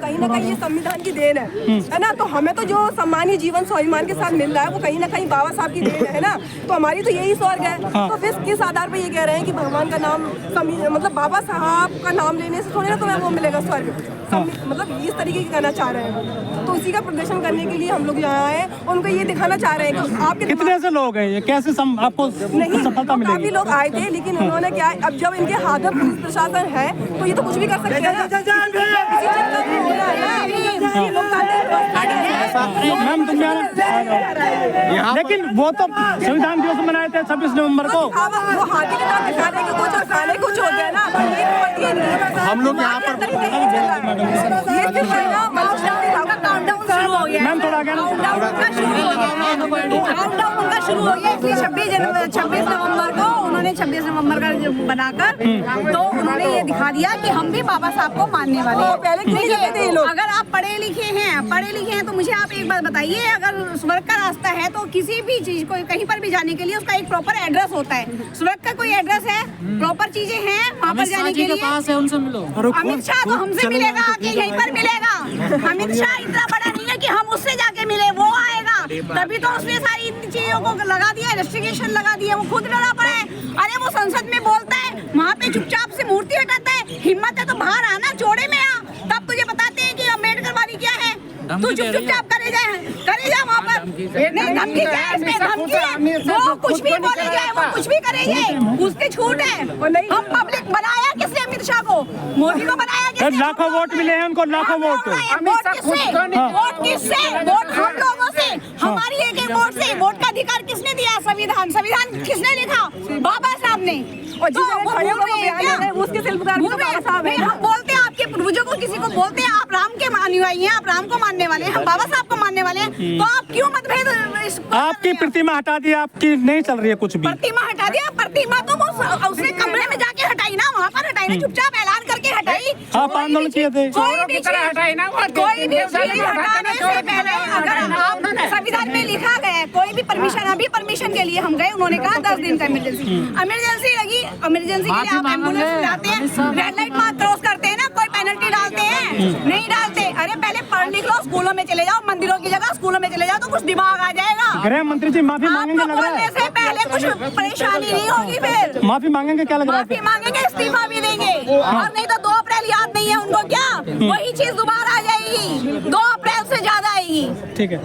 कहीं ना कहीं ये संविधान की देन है ना। तो हमें तो जो सम्मानीय जीवन स्वाभिमान के साथ मिल रहा है वो कहीं ना कहीं बाबा साहब की देन है ना। तो हमारी तो यही स्वर्ग है। तो फिर किस आधार पर ये कह रहे हैं कि भगवान का नाम मतलब बाबा साहब का नाम लेने से थोड़ी ना तुम्हें वो मिलेगा स्वर्ग, मतलब इस तरीके की कहना चाह रहे हैं। तो उसी का प्रदर्शन करने के लिए हम लोग यहाँ आए, उनको ये दिखाना चाह रहे हैं कि आपके कितने ऐसे लोग हैं, ये कैसे आपको सफलता मिलेगी? काफी लोग आए थे, लेकिन उन्होंने क्या, अब जब इनके हाथ में पुलिस प्रशासन है तो ये तो कुछ भी कर सकते हैं मैम। तुम लेकिन वो तो संविधान दिवस मनाए थे 26 नवंबर को। वो हाथी के दांत दिखाने के कुछ और खाने कुछ होते हैं ना। हम लोग यहाँ पर मैम थोड़ा आगे शुरू हो गया। 26 नवंबर को उन्होंने 26 नवंबर का बनाकर तो उन्होंने ये दिखा दिया कि हम भी बाबा साहब को मानने वाले हैं। पहले नहीं कहते थे ये लोग। अगर आप पढ़े लिखे हैं तो मुझे आप एक बात बताइए, अगर स्वर्ग का रास्ता है तो किसी भी चीज को कहीं पर भी जाने के लिए उसका एक प्रॉपर एड्रेस होता है। स्वर्ग का कोई एड्रेस है, प्रॉपर चीजें हैं वहाँ पर जाने के लिए। पास है, उनसे मिलो। अमित शाह तो हमसे मिलेगा, आके यहीं पर मिलेगा। अमित शाह इतना बड़ा नहीं है कि हम उससे जाके मिले, वो आएगा। तभी तो उसने सारी इन चीजों को लगा दिया, रेस्ट्रिक्शन लगा दिया। वो खुद डरा पड़ा है। अरे वो संसद में बोलता है, वहाँ पे चुपचाप से मूर्ति हटाता है। हिम्मत है तो बाहर आना, जोड़े में आ, तब तुझे बताते हैं कि अम्बेडकर वाली क्या है। तू चुपचाप करे जा वहाँ पर। नहीं, धमकी क्या है इसमें? धमकी है, वो कुछ भी बोले जाए, वो कुछ भी करे जाए, उसकी छूट है। हम पब्लिक बनाया किसने अमित शाह को? मोदी को बनाया किसने? लाखों वोट मिले हैं उनको, लाखों वोट। वोट किससे? वोट हम लोगों से, हमारी एक वोट से। वोट का अधिकार किसने दिया? संविधान किसने लिखा? बाबा साहब ने। और उसके हम बोलते हैं आपके पूर्वजों को, किसी को बोलते हैं आप राम के अनुयायी हैं, आप राम को मानने वाले हैं, हम बाबा साहब को मानने वाले हैं, तो आप क्यों मतभेद? आपकी प्रतिमा हटा दी, आपकी नहीं चल रही है कुछ भी। प्रतिमा हटा दिया? प्रतिमा तो वो उसने कमरे में जाके हटाई ना, वहाँ पर हटाई ना, चुपचाप ऐलान करके हटाई। आप आंदोलन किए थे। कोई भी चीज हटाने से पहले अगर आप संविधान में लिखा गया है, कोई भी परमिशन, अभी परमिशन के लिए हम गए, उन्होंने कहा 10 दिन का इमरजेंसी लगी। इमरजेंसी के लिए आप एम्बुलेंस लाते हैं, रेड लाइट मार्क क्रॉस करते हैं ना, कोई पेनल्टी डालते हैं? नहीं डालते। अरे पहले पढ़ लिख लो, स्कूलों में चले जाओ, मंदिरों की जगह स्कूलों में चले जाओ, तो कुछ दिमाग आ जाएगा। गृह मंत्री जी माफी मांगेंगे लग रहा है। से पहले कुछ परेशानी नहीं होगी, फिर माफी मांगेंगे क्या लग रहा है? माफी मांगेंगे, इस्तीफा भी देंगे। और नहीं तो 2 अप्रैल याद नहीं है उनको क्या? वही चीज दोबारा आ जाएगी, 2 अप्रैल से ज्यादा आएगी। ठीक है,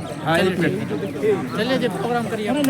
चलिए प्रोग्राम करिए।